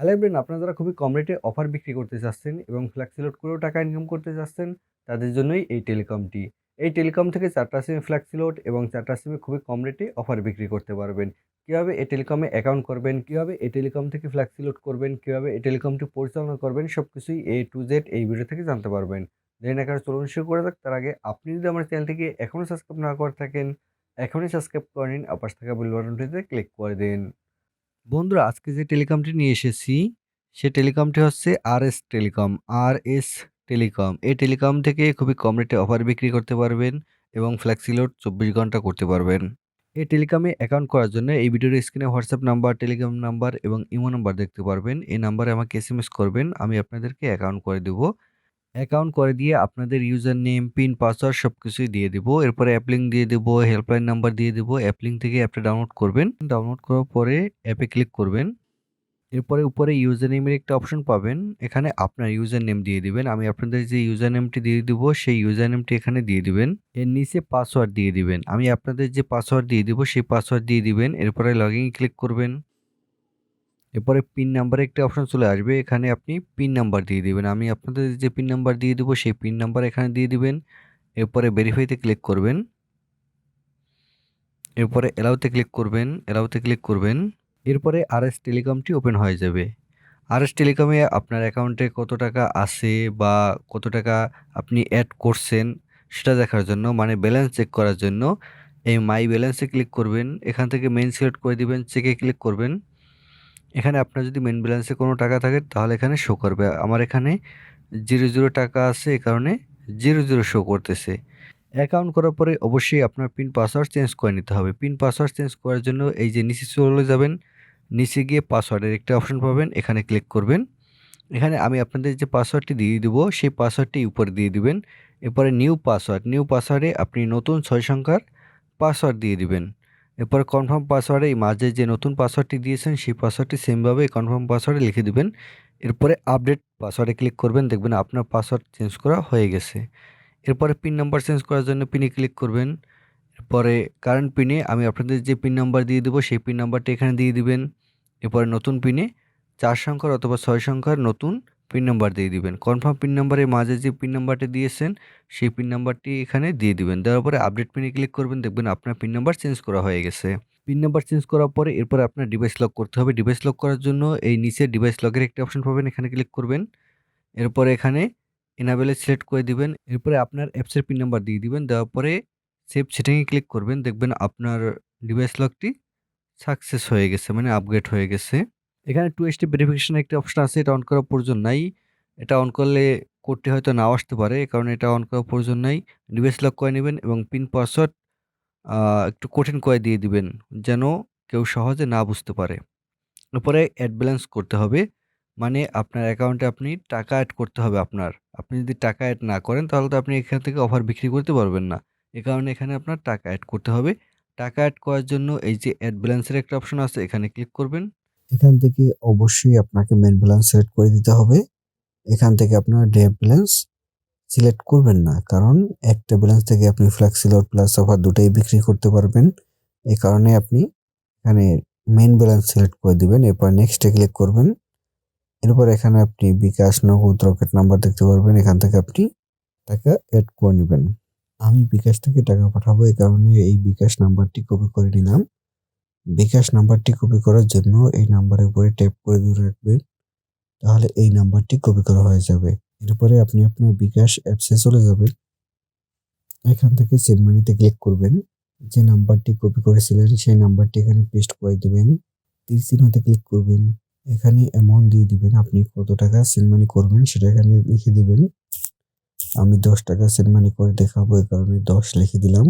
Hello everyone, আপনারা যারা খুবই কম রেটে অফার বিক্রি করতে চাচ্ছেন এবং ফ্লেক্সি লোড করেও টাকা ইনকাম করতে চাচ্ছেন, তাদের জন্যই এই টেলিকমটি। এই টেলিকম থেকে ৪ টা সিমে ফ্লেক্সি লোড এবং ৪ টা সিমে খুবই কম রেটে অফার বিক্রি করতে পারবেন। কিভাবে এই টেলিকমে অ্যাকাউন্ট করবেন, কিভাবে এই টেলিকম থেকে ফ্লেক্সি লোড করবেন, কিভাবে এই টেলিকমটি পরিচালনা করবেন, সবকিছুই A to Z এই ভিডিও থেকে জানতে পারবেন। দেরি না করে চলুন শুরু করা যাক। তার আগে আপনি যদি আমার চ্যানেলটিকে এখনও সাবস্ক্রাইব না করে থাকেন, এখনই সাবস্ক্রাইব করে নিন। আর পাশে থাকা বেল বাটনটিতে ক্লিক করে দিন। বন্ধুরা, আজকে যে টেলিকমটি নিয়ে এসেছি, সে টেলিকমটি হচ্ছে আরএস টেলিকম। RS telecom. এই টেলিকম থেকে খুবই কম রেটে অফার বিক্রি করতে পারবেন এবং ফ্লেক্সি লোড ২৪ ঘন্টা করতে পারবেন। এই টেলিকমে অ্যাকাউন্ট করার জন্য এই ভিডিওর স্ক্রিনে হোয়াটসঅ্যাপ নাম্বার, টেলিগ্রাম নাম্বার এবং ইমো নাম্বার দেখতে পারবেন। এই নাম্বারে আমাকে এসএমএস করবেন। আমি আপনাদেরকে অ্যাকাউন্ট করে দেব। অ্যাকাউন্ট করে দিয়ে আপনাদের ইউজার নেম, পিন, পাসওয়ার্ড সবকিছুই দিয়ে দিব। এরপরে অ্যাপ লিংক দিয়ে দিব, হেল্পলাইন নাম্বার দিয়ে দিব। অ্যাপ লিংক থেকে অ্যাপটা ডাউনলোড করবেন। ডাউনলোড করার পরে অ্যাপে ক্লিক করবেন। এরপরে উপরে ইউজার নেমের একটা অপশন পাবেন। এখানে আপনার ইউজার নেম দিয়ে দিবেন। আমি আপনাদের যে ইউজার নেমটি দিয়ে দিব, সেই ইউজার নেমটি এখানে দিয়ে দিবেন। এর নিচে পাসওয়ার্ড দিয়ে দিবেন। আমি আপনাদের যে পাসওয়ার্ড দিয়ে দিব, সেই পাসওয়ার্ড দিয়ে দিবেন। এরপরে লগইন ক্লিক করবেন। এরপরে পিন নাম্বারে একটা অপশন চলে আসবে। এখানে আপনি পিন নাম্বার দিয়ে দিবেন। আমি আপনাদের যে পিন নাম্বার দিয়ে দিব, সেই পিন নাম্বার এখানে দিয়ে দিবেন। এরপরে ভেরিফাইতে ক্লিক করবেন। এরপরে এলাউতে ক্লিক করবেন। এলাউতে ক্লিক করবেন। এরপরে আরএস টেলিকমটি ওপেন হয়ে যাবে। আরএস টেলিকমে আপনার অ্যাকাউন্টে কত টাকা আছে বা কত টাকা আপনি অ্যাড করছেন সেটা দেখার জন্য, মানে ব্যালেন্স চেক করার জন্য এই মাই ব্যালেন্সে ক্লিক করবেন। এখান থেকে মেইন সিলেক্ট করে দিবেন, চেকে ক্লিক করবেন। এখানে আপনার যদি মেইন ব্যালেন্সে কোনো টাকা থাকে তাহলে এখানে শো করবে। আমার এখানে 0 টাকা আছে, এই কারণে 0 শো করতেছে। অ্যাকাউন্ট করার পরে অবশ্যই আপনার পিন পাসওয়ার্ড চেঞ্জ করে নিতে হবে। পিন পাসওয়ার্ড চেঞ্জ করার জন্য এই যে নিচে চলে যাবেন। নিচে গিয়ে পাসওয়ার্ডের একটা অপশন পাবেন, এখানে ক্লিক করবেন। এখানে আমি আপনাদের যে পাসওয়ার্ডটি দিয়ে দিব, সেই পাসওয়ার্ডটি উপরে দিয়ে দিবেন। এরপরে নিউ পাসওয়ার্ড, নিউ পাসওয়ার্ডে আপনি নতুন 6 সংখ্যার পাসওয়ার্ড দিয়ে দিবেন। এরপরে কনফার্ম পাসওয়ার্ডে এই মাঝে যে নতুন পাসওয়ার্ডটি দিয়েছেন, সেই পাসওয়ার্ডটি সেমভাবে কনফার্ম পাসওয়ার্ডে লিখে দিবেন। এরপরে আপডেট পাসওয়ার্ডে ক্লিক করবেন, দেখবেন আপনার পাসওয়ার্ড চেঞ্জ করা হয়ে গেছে। এরপরে পিন নাম্বার চেঞ্জ করার জন্য পিনে ক্লিক করবেন। এরপরে কারেন্ট পিনে আমি আপনাদের যে পিন নাম্বার দিয়ে দেবো, সেই পিন নাম্বারটি এখানে দিয়ে দিবেন। এরপরে নতুন পিনে 4 সংখ্যার অথবা 6 সংখ্যার নতুন পিন নাম্বার দিয়ে দিবেন। কনফার্ম পিন নাম্বারের মাঝে যে পিন নাম্বারটি দিয়েছেন, সেই পিন নাম্বারটি এখানে দিয়ে দিবেন। দেওয়ার পরে আপডেট পিনে ক্লিক করবেন, দেখবেন আপনার পিন নাম্বার চেঞ্জ করা হয়ে গেছে। পিন নাম্বার চেঞ্জ করার পরে এরপরে আপনার ডিভাইস লক করতে হবে। ডিভাইস লক করার জন্য এই নিচে ডিভাইস লকের একটা অপশন পাবেন, এখানে ক্লিক করবেন। এরপরে এখানে এনাবেলে সিলেক্ট করে দিবেন। এরপরে আপনার অ্যাপসের পিন নাম্বার দিয়ে দিবেন। দেওয়ার পরে সেভ সেটিংয়ে ক্লিক করবেন। দেখবেন আপনার ডিভাইস লকটি সাকসেস হয়ে গেছে, মানে আপগ্রেড হয়ে গেছে। এখানে 2 স্টেপ ভেরিফিকেশন একটা অপশন আছে, এটা অন করার প্রয়োজন নাই। এটা অন করলে কোডটি হয়তো নাও আসতে পারে, এই কারণে এটা অন করার প্রয়োজন নাই। ডিভাইস লক করে নিবেন এবং পিন পাসওয়ার্ড একটু কঠিন করে দিয়ে দিবেন, যেন কেউ সহজে না বুঝতে পারে। এরপরে এড ব্যালেন্স করতে হবে। মানে আপনার অ্যাকাউন্টে আপনি টাকা এড করতে হবে আপনার। আপনি যদি টাকা এড না করেন তাহলে তো আপনি এখান থেকে অফার বিক্রি করতে পারবেন না। এ কারণে এখানে আপনার টাকা এড করতে হবে। টাকা এড করার জন্য এই যে এড ব্যালেন্সের একটা অপশন আছে, এখানে ক্লিক করবেন। এখান থেকে অবশ্যই আপনাকে মেইন ব্যালেন্স সিলেক্ট করে দিতে হবে। এখান থেকে আপনার ডে ব্যালেন্স সিলেক্ট করবেন না, কারণ একটা ব্যালেন্স থেকে আপনি ফ্লেক্সি লোড প্লাস অফার দুটাই বিক্রি করতে পারবেন। এই কারণে আপনি এখানে মেইন ব্যালেন্স সিলেক্ট করে দিবেন। এরপর নেক্সটে ক্লিক করবেন। এরপর এখানে আপনি বিকাশ, নগদ, রকেট নাম্বার দেখতে পারবেন। এখান থেকে আপনি টাকা এড করে নেবেন। আমি বিকাশ থেকে টাকা পাঠাবো, এই কারণে এই বিকাশ নাম্বারটি কপি করে নিলাম। বিকাশ নাম্বারটি কপি করার জন্য এই নাম্বারের উপরে ট্যাপ করে ধরে রাখবেন, তাহলে এই নাম্বারটি কপি করা হয়ে যাবে। এরপরে আপনি আপনার বিকাশ অ্যাপসে চলে যাবেন। এখান থেকে সেন্ড মানিতে ক্লিক করবেন। যে নাম্বারটি কপি করেছিলেন সেই নাম্বারটি এখানে পেস্ট করে দিবেন। তীর চিহ্নতে ক্লিক করবেন। এখানে অ্যামাউন্ট দিয়ে দিবেন, আপনি কত টাকা সেন্ড মানি করবেন সেটা এখানে লিখে দিবেন। আমি 10 টাকা সেন্ড মানি করে দেখাবো, এই কারণে 10 লিখে দিলাম।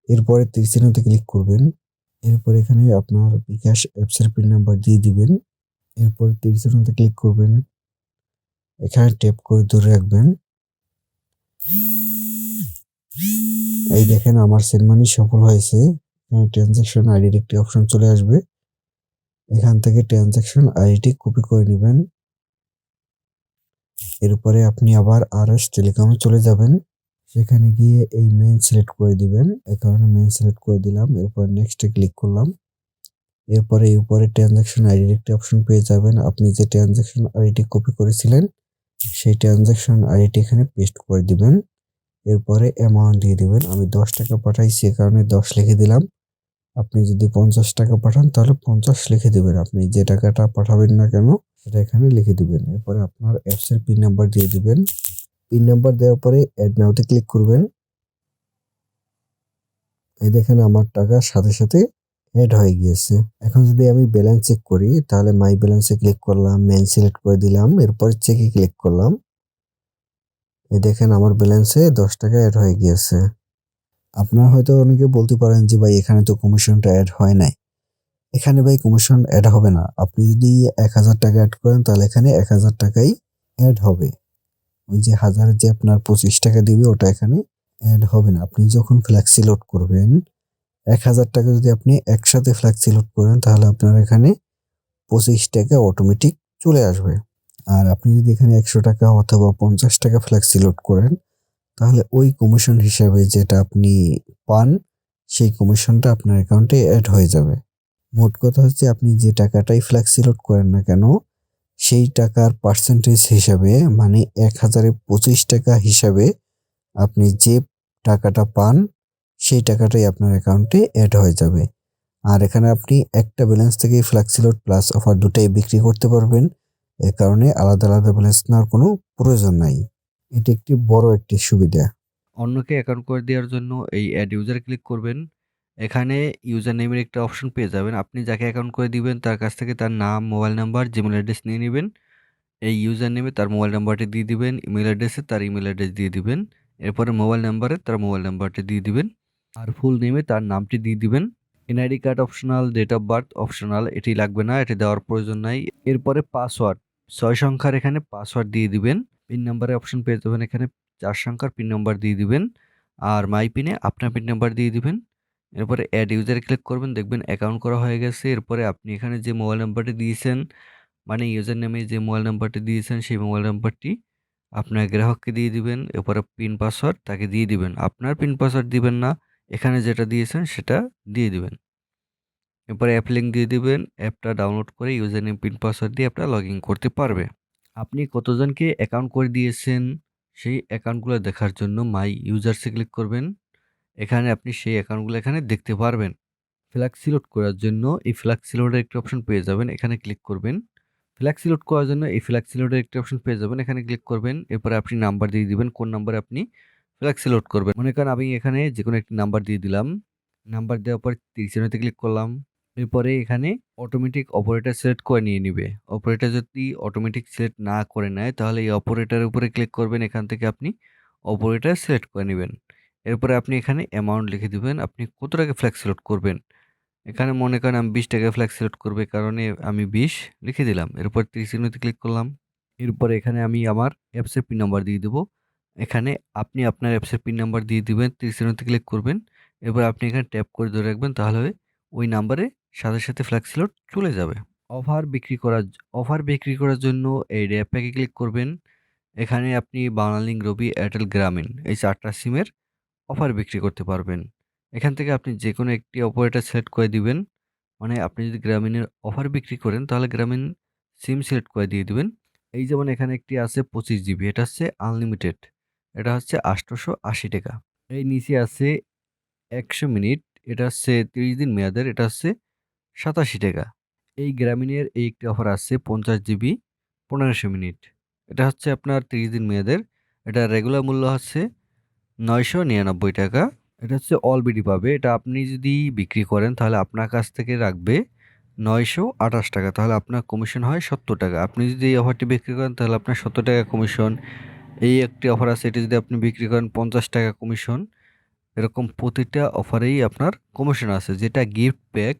এরপরে তীর চিহ্নতে ক্লিক করবেন। এরপর এখানে আপনার বিকাশ অ্যাপসের পিন নাম্বার দিয়ে দিবেন। এরপর তীর চিহ্নতে ক্লিক করবেন। এখানে ট্যাপ করে ধরে রাখবেন। এই দেখেন আমার সেন্ড মানি সফল হয়েছে। এখানে ট্রানজাকশন আইডির একটি অপশন চলে আসবে। এখান থেকে ট্রানজাকশন আইডিটি কপি করে নেবেন। এরপরে আপনি আবার আরএস টেলিকমে চলে যাবেন। সেখানে গিয়ে এই মেইন সিলেক্ট করে দিবেন। এই কারণে মেইন সিলেক্ট করে দিলাম। এরপর নেক্সটে ক্লিক করলাম। এরপরে এই উপরে ট্রানজাকশন আইডির একটি অপশন পেয়ে যাবেন। আপনি যে ট্রানজাকশন আইডি কপি করেছিলেন সেই ট্রানজাকশন আইডিটি এখানে পেস্ট করে দিবেন। এরপরে অ্যামাউন্ট দিয়ে দিবেন। আমি 10 টাকা পাঠাইছি এ কারণে 10 লিখে দিলাম। আপনি যদি 50 টাকা পাঠান তাহলে 50 লিখে দিবেন। আপনি যে টাকাটা পাঠাবেন না কেন সেটা এখানে লিখে দিবেন। এরপরে আপনার অ্যাপসের পিন নাম্বার দিয়ে দিবেন। পিন নাম্বার দেওয়ার পরে অ্যাড নাওতে ক্লিক করবেন। এই দেখেন আমার টাকা সাথে সাথে এড হয়ে গিয়েছে। এখন যদি আমি ব্যালেন্স চেক করি তাহলে মাই ব্যালেন্সে ক্লিক করলাম, মেন সিলেক্ট করে দিলাম, এরপর চেকে ক্লিক করলাম। এই দেখেন আমার ব্যালেন্সে 10 টাকা এড হয়ে গিয়েছে। আপনারা হয়তো অনেকে বলতে পারেন যে ভাই এখানে তো কমিশনটা এড হয় নাই। এখানে ভাই কমিশন এড হবে না। আপনি যদি 1000 টাকা এড করেন তাহলে এখানে 1000 টাকাই এড হবে। ওই যে হাজারের যে আপনার 25 টাকা দিবে ওটা এখানে এড হবে না। আপনি যখন ফ্লেক্সি লোড করবেন 1000 টাকা যদি আপনি একসাথে ফ্লেক্সি লোড করেন তাহলে আপনার এখানে 25 টাকা অটোমেটিক চলে আসবে। আর আপনি যদি এখানে 100 টাকা অথবা 50 টাকা ফ্লেক্সি লোড করেন তাহলে ওই কমিশন হিসাবে যেটা আপনি পান সেই কমিশনটা আপনার অ্যাকাউন্টে অ্যাড হয়ে যাবে। মোট কথা হচ্ছে আপনি যে টাকাটাই ফ্লেক্সি লোড করেন না কেন সেই টাকার পার্সেন্টেজ হিসাবে মানে 1000-এ 25 টাকা হিসাবে আপনি যে টাকাটা পান সেই টাকাটাই আপনার অ্যাকাউন্টে অ্যাড হয়ে যাবে। আর এখানে আপনি একটা ব্যালেন্স থেকেই ফ্লেক্সি লোড প্লাস অফার দুটাই বিক্রি করতে পারবেন। এ কারণে আলাদা আলাদা ব্যালেন্স নেওয়ার কোনো প্রয়োজন নাই। এটি একটি বড় একটি সুবিধা। অন্যকে অ্যাকাউন্ট করে দেওয়ার জন্য এই অ্যাড ইউজার ক্লিক করবেন। এখানে ইউজার নেমের একটা অপশন পেয়ে যাবেন। আপনি যাকে অ্যাকাউন্ট করে দিবেন তার কাছ থেকে তার নাম, মোবাইল নাম্বার, জিমেল অ্যাড্রেস নিয়ে নেবেন। এই ইউজার নেমে তার মোবাইল নাম্বারটি দিয়ে দিবেন, ইমেল অ্যাড্রেসে তার ইমেল অ্যাড্রেস দিয়ে দিবেন। এরপরে মোবাইল নাম্বারে তার মোবাইল নাম্বারটি দিয়ে দিবেন। আর ফুল নেমে তার নামটি দিয়ে দিবেন। NID card optional, date of birth optional, এটি লাগবে না, এটি দেওয়ার প্রয়োজন নাই। এরপরে পাসওয়ার্ড 6 সংখ্যার এখানে পাসওয়ার্ড দিয়ে দিবেন। পিন নাম্বারের অপশন পেয়ে যাবেন, এখানে 4 সংখ্যার পিন নাম্বার দিয়ে দিবেন। আর মাই পিনে আপনার পিন নাম্বার দিয়ে দিবেন। এরপরে অ্যাড ইউজারে ক্লিক করবেন, দেখবেন অ্যাকাউন্ট করা হয়ে গেছে। এরপরে আপনি এখানে যে মোবাইল নাম্বারটি দিয়েছেন মানে ইউজার নেমে যে মোবাইল নাম্বারটি দিয়েছেন সেই মোবাইল নাম্বারটি আপনার গ্রাহককে দিয়ে দিবেন। এরপরে পিন পাসওয়ার্ড তাকে দিয়ে দিবেন। আপনার পিন পাসওয়ার্ড দিবেন না, এখানে যেটা দিয়েছেন সেটা দিয়ে দিবেন। এরপরে অ্যাপ লিঙ্ক দিয়ে দিবেন। অ্যাপটা ডাউনলোড করে ইউজার নেম, পিন পাসওয়ার্ড দিয়ে আপনারা লগ ইন করতে পারবে। আপনি কতজনকে অ্যাকাউন্ট করে দিয়েছেন সেই অ্যাকাউন্টগুলো দেখার জন্য মাই ইউজার্সে ক্লিক করবেন। এখানে আপনি সেই অ্যাকাউন্টগুলো এখানে দেখতে পারবেন। ফ্ল্যাক্সি লোড করার জন্য এই ফ্ল্যাক্সি লোডের একটি অপশন পেয়ে যাবেন, এখানে ক্লিক করবেন। ফ্ল্যাক্সি লোড করার জন্য এই ফ্ল্যাক্সি লোডের একটি অপশন পেয়ে যাবেন, এখানে ক্লিক করবেন। এরপরে আপনি নাম্বার দিয়ে দিবেন কোন নাম্বারে আপনি ফ্ল্যাক্সি লোড করবেন। মনে করেন আমি এখানে যেকোনো একটি নাম্বার দিয়ে দিলাম। নাম্বার দেওয়ার পর তীরচিহ্নতে ক্লিক করলাম। এরপরে এখানে অটোমেটিক অপারেটর সিলেক্ট করে নিয়ে নিবে। অপারেটর যদি অটোমেটিক সিলেক্ট না করে নেয় তাহলে এই অপারেটরের উপরে ক্লিক করবেন। এখান থেকে আপনি অপারেটর সিলেক্ট করে নেবেন। এরপরে আপনি এখানে অ্যামাউন্ট লিখে দিবেন, আপনি কত টাকা ফ্ল্যাক্সি লোড করবেন। এখানে মনে করেন আমি 20 টাকা ফ্ল্যাগ সিলেক্ট করব, এই কারণে আমি 20 লিখে দিলাম। এরপর তীর চিহ্নতে ক্লিক করলাম। এরপরে এখানে আমি আমার অ্যাপসের পিন নাম্বার দিয়ে দেবো। এখানে আপনি আপনার অ্যাপসের পিন নাম্বার দিয়ে দিবেন, তীর চিহ্নতে ক্লিক করবেন। এরপর আপনি এখানে ট্যাপ করে ধরে রাখবেন, তাহলে ওই নাম্বারে সাথে সাথে ফ্ল্যাগ সিলেক্ট চলে যাবে। অফার বিক্রি করার জন্য এই অ্যাপ প্যাকে ক্লিক করবেন। এখানে আপনি বাংলালিংক, রবি, এয়ারটেল, গ্রামীণ এই 4টা সিমের অফার বিক্রি করতে পারবেন। এখান থেকে আপনি যেকোনো একটি অপারেটর সিলেক্ট করে দিবেন। মানে আপনি যদি গ্রামীণের অফার বিক্রি করেন তাহলে গ্রামীণ সিম সিলেক্ট করে দিয়ে দিবেন। এই যেমন এখানে একটি আছে 25 জিবি, এটা হচ্ছে আনলিমিটেড, এটা হচ্ছে 880 টাকা। এই নিচে আছে 100 মিনিট, এটা হচ্ছে 30 দিন মেয়াদের, এটা হচ্ছে 87 টাকা। এই গ্রামীণের এই একটি অফার আছে 50 জিবি 1500 মিনিট, এটা হচ্ছে আপনার 30 দিন মেয়াদের, এটা রেগুলার মূল্য হচ্ছে 999 টাকা। এটা হচ্ছে অল বিডি পাবে। এটা আপনি যদি বিক্রি করেন তাহলে আপনার কাছ থেকে রাখবে 928 টাকা, তাহলে আপনার কমিশন হয় 70 টাকা। আপনি যদি এই অফারটি বিক্রি করেন তাহলে আপনার 70 টাকা কমিশন। এই একটি অফার আছে, এটি যদি আপনি বিক্রি করেন 50 টাকা কমিশন। এরকম প্রতিটা অফারেই আপনার কমিশন আছে। যেটা গিফট প্যাক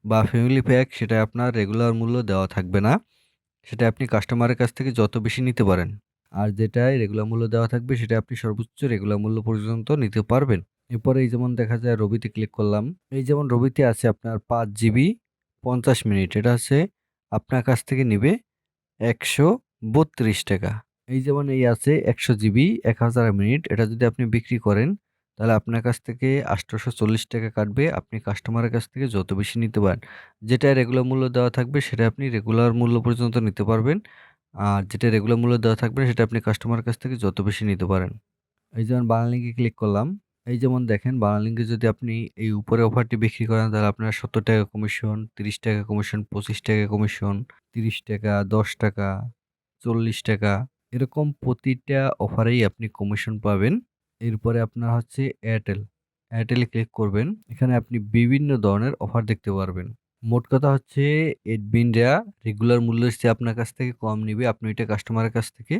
বা ফ্যামিলি প্যাক সেটা আপনার রেগুলার মূল্য দেওয়া থাকবে না, সেটা আপনি কাস্টমারের কাছ থেকে যত বেশি নিতে পারেন। আর যেটায় রেগুলার মূল্য দেওয়া থাকবে সেটা আপনি সর্বোচ্চ রেগুলার মূল্য পর্যন্ত নিতে পারবেন। এরপরে এই যেমন দেখা যায় রবিতে ক্লিক করলাম। এই যেমন রবিতে আছে আপনার 5 জিবি 50 মিনিট, এটা হচ্ছে আপনার কাছ থেকে নিবে 132 টাকা। এই যেমন এই আছে 100 জিবি 1000 মিনিট, এটা যদি আপনি বিক্রি করেন তাহলে আপনার কাছ থেকে ৳৮৪০ কাটবে। আপনি কাস্টমারের কাছ থেকে যত বেশি নিতে পারেন। যেটা রেগুলার মূল্য দেওয়া থাকবে সেটা আপনি রেগুলার মূল্য পর্যন্ত নিতে পারবেন। আর যেটা রেগুলার মূল্য দেওয়া থাকবে না সেটা আপনি কাস্টমারের কাছ থেকে যত বেশি নিতে পারেন। এই যেমন বাংলা লিঙ্কে ক্লিক করলাম। এই যেমন দেখেন বাংলা লিঙ্কে যদি আপনি এই উপরে অফারটি বিক্রি করেন তাহলে আপনার ৳৭০ কমিশন, ৳৩০ কমিশন, ৳২৫ কমিশন, ৳৩০, ৳১০, ৳৪০ এরকম প্রতিটা অফারেই আপনি কমিশন পাবেন। এরপরে আপনার হচ্ছে এয়ারটেল। এয়ারটেলে ক্লিক করবেন। এখানে আপনি বিভিন্ন ধরনের অফার দেখতে পারবেন। মোট কথা হচ্ছে এডমিনরা রেগুলার মূল্যের চেয়ে আপনার কাছ থেকে কম নিবে। আপনি ওইটা কাস্টমারের কাছ থেকে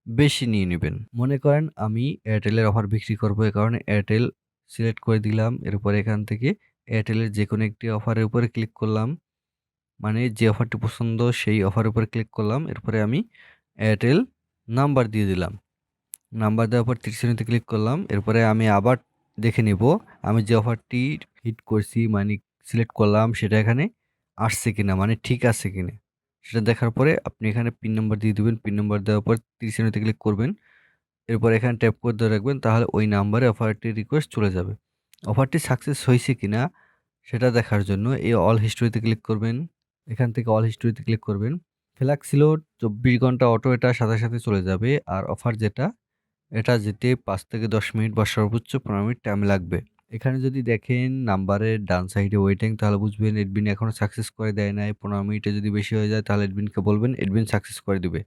বেশি নিয়ে নিবেন। মনে করেন আমি এয়ারটেলের অফার বিক্রি করব। এ কারণে এয়ারটেল সিলেক্ট করে দিলাম। এরপরে এখান থেকে এয়ারটেলের যেকোনো একটি অফারের উপরে ক্লিক করলাম। মানে যে অফারটি পছন্দ সেই অফারের উপরে ক্লিক করলাম। এরপরে আমি এয়ারটেল নাম্বার দিয়ে দিলাম। নাম্বার দেওয়ার পর তীর চিহ্নতে ক্লিক করলাম। এরপরে আমি আবার দেখে নিব আমি যে অফারটি হিট করছি মানে সিলেক্ট করলাম সেটা এখানে আসছে কিনা মানে ঠিক আছে কিনা। সেটা দেখার পরে আপনি এখানে পিন নাম্বার দিয়ে দিবেন। পিন নাম্বার দেওয়ার পর তীর চিহ্নতে ক্লিক করবেন। এরপর এখানে ট্যাপ করে ধরে রাখবেন তাহলে ওই নাম্বারে অফারটির রিকোয়েস্ট চলে যাবে। অফারটি সাকসেস হয়েছে কিনা সেটা দেখার জন্য এই অল হিস্টরিতে ক্লিক করবেন। এখান থেকে অল হিস্টরিতে ক্লিক করবেন। ফ্ল্যাক্স ছিল 24 ঘন্টা অটো এটা সাথে, সাথে চলে যাবে। আর অফার যেটা এটা যেতে ৫ থেকে ১০ মিনিট বা সর্বোচ্চ ১৫ মিনিট টাইম লাগবে। এখানে যদি দেখেন নাম্বারের ডান সাইডে ওয়েটিং তাহলে বুঝবেন এডমিন এখনো সাকসেস করে দেয় নাই। ১৫ মিনিটে যদি বেশি হয়ে যায় তাহলে এডমিনকে বলবেন, এডমিন সাকসেস করে দিবে।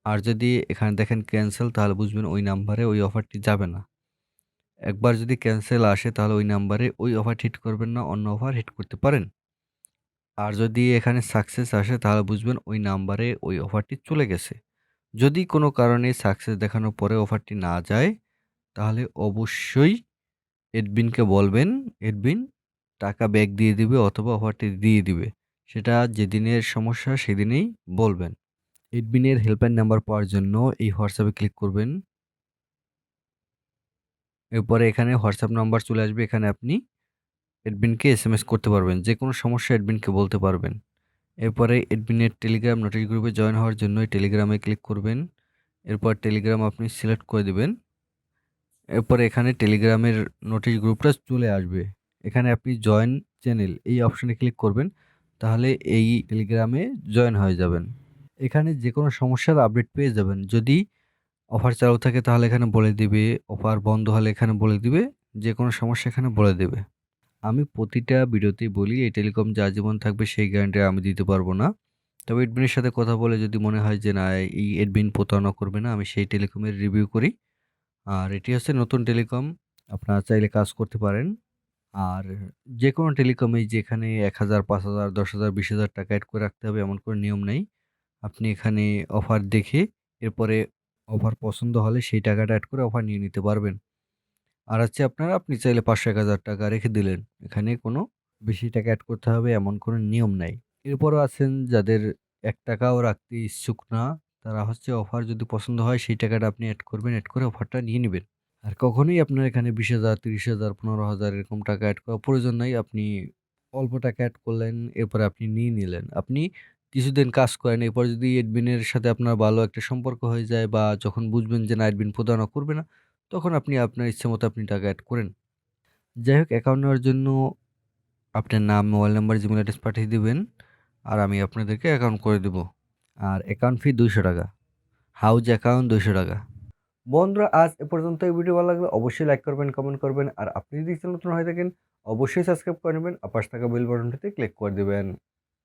আর যদি এখানে দেখেন ক্যানসেল তাহলে বুঝবেন ওই নাম্বারে ওই অফারটি যাবে না। একবার যদি ক্যানসেল আসে তাহলে ওই নাম্বারে ওই অফার হিট করবেন না, অন্য অফার হিট করতে পারেন। আর যদি এখানে সাকসেস আসে তাহলে বুঝবেন ওই নাম্বারে ওই অফারটি চলে গেছে। যদি কোনো কারণে সাকসেস দেখানোর পরে অফারটি না যায় তাহলে অবশ্যই এডমিনকে বলবেন, এডমিন টাকা ব্যাক দিয়ে দিবে অথবা অফারটি দিয়ে দিবে। সেটা যেদিনের সমস্যা সেদিনেই বলবেন। এডমিনের হেল্পলাইন নাম্বার পাওয়ার জন্য এই হোয়াটসঅ্যাপে ক্লিক করবেন। এরপরে এখানে হোয়াটসঅ্যাপ নাম্বার চলে আসবে। এখানে আপনি এডমিনকে এসএমএস করতে পারবেন। যেকোনো সমস্যা এডমিনকে বলতে পারবেন। এরপরে এডমিনের টেলিগ্রাম নোটিশ গ্রুপে জয়েন হওয়ার জন্য এই টেলিগ্রামে ক্লিক করবেন। এরপর টেলিগ্রাম আপনি সিলেক্ট করে দিবেন। এরপরে এখানে টেলিগ্রামের নোটিশ গ্রুপটা চলে আসবে। এখানে আপনি জয়েন চ্যানেল এই অপশনে ক্লিক করবেন। তাহলে এই টেলিগ্রামে জয়েন হয়ে যাবেন। এখানে যেকোনো সমস্যার আপডেট পেয়ে যাবেন। যদি অফার চালু থাকে তাহলে এখানে বলে দিবে, অফার বন্ধ হলে এখানে বলে দিবে, যেকোনো সমস্যা এখানে বলে দেবে। আমি প্রতিটা ভিডিওতেই বলি এই টেলিকম যে আজীবন থাকবে সেই গ্যারান্টি আমি দিতে পারবো না। তবে এডমিনের সাথে কথা বলে যদি মনে হয় যে না এই এডমিন প্রতারণা করবে না আমি সেই টেলিকমের রিভিউ করি। আর এটি হচ্ছে নতুন টেলিকম। আপনারা চাইলে কাজ করতে পারেন। আর যেকোনো টেলিকমেই যেখানে ১,০০০, ৫,০০০, ১০,০০০, ২০,০০০ টাকা এড করে রাখতে হবে এমন কোনো নিয়ম নেই। আপনি এখানে অফার দেখে এরপরে অফার পছন্দ হলে সেই টাকাটা এড করে অফার নিয়ে নিতে পারবেন। আর হচ্ছে আপনি চাইলে ৫০০, ১,০০০ টাকা রেখে দিলেন। এখানে কোনো বেশি টাকা এড করতে হবে এমন কোনো নিয়ম নাই। এরপরও আছেন যাদের ৳১ ও রাখতে ইচ্ছুক না, তারা হচ্ছে অফার যদি পছন্দ হয় সেই টাকাটা আপনি এড করবেন, এড করে অফারটা নিয়ে নিবেন। আর কখনোই আপনার এখানে ২০,০০০, ৩০,০০০, ১৫,০০০ এরকম টাকা এড করার প্রয়োজন নাই। আপনি অল্প টাকা এড করলেন, এরপরে আপনি নিয়ে নিলেন। আপনি কিছুদিন কাজ করেন, এরপর যদি এডমিনের সাথে আপনার ভালো একটা সম্পর্ক হয়ে যায় বা যখন বুঝবেন যে না এডমিন প্রতারণা করবে না, তখন আপনি আপনার ইচ্ছেমতো আপনি টাকা এড করেন। যাই হোক অ্যাকাউন্ট নেওয়ার জন্য আপনার নাম, মোবাইল নাম্বার, জিমেইল অ্যাড্রেস পাঠিয়ে দিবেন। আর আমি আপনাদেরকে অ্যাকাউন্ট করে দিব। আর অ্যাকাউন্ট ফি ৳২০০। House account ৳২০০। বন্ধুরা আজ এ পর্যন্ত এই ভিডিও ভালো লাগলে অবশ্যই লাইক করবেন, কমেন্ট করবেন। আর আপনি যদি চ্যানেল নতুন হয়ে থাকেন অবশ্যই সাবস্ক্রাইব করে নেবেন। আর পাশে থাকা বেল বাটনটিতে ক্লিক করে দিবেন।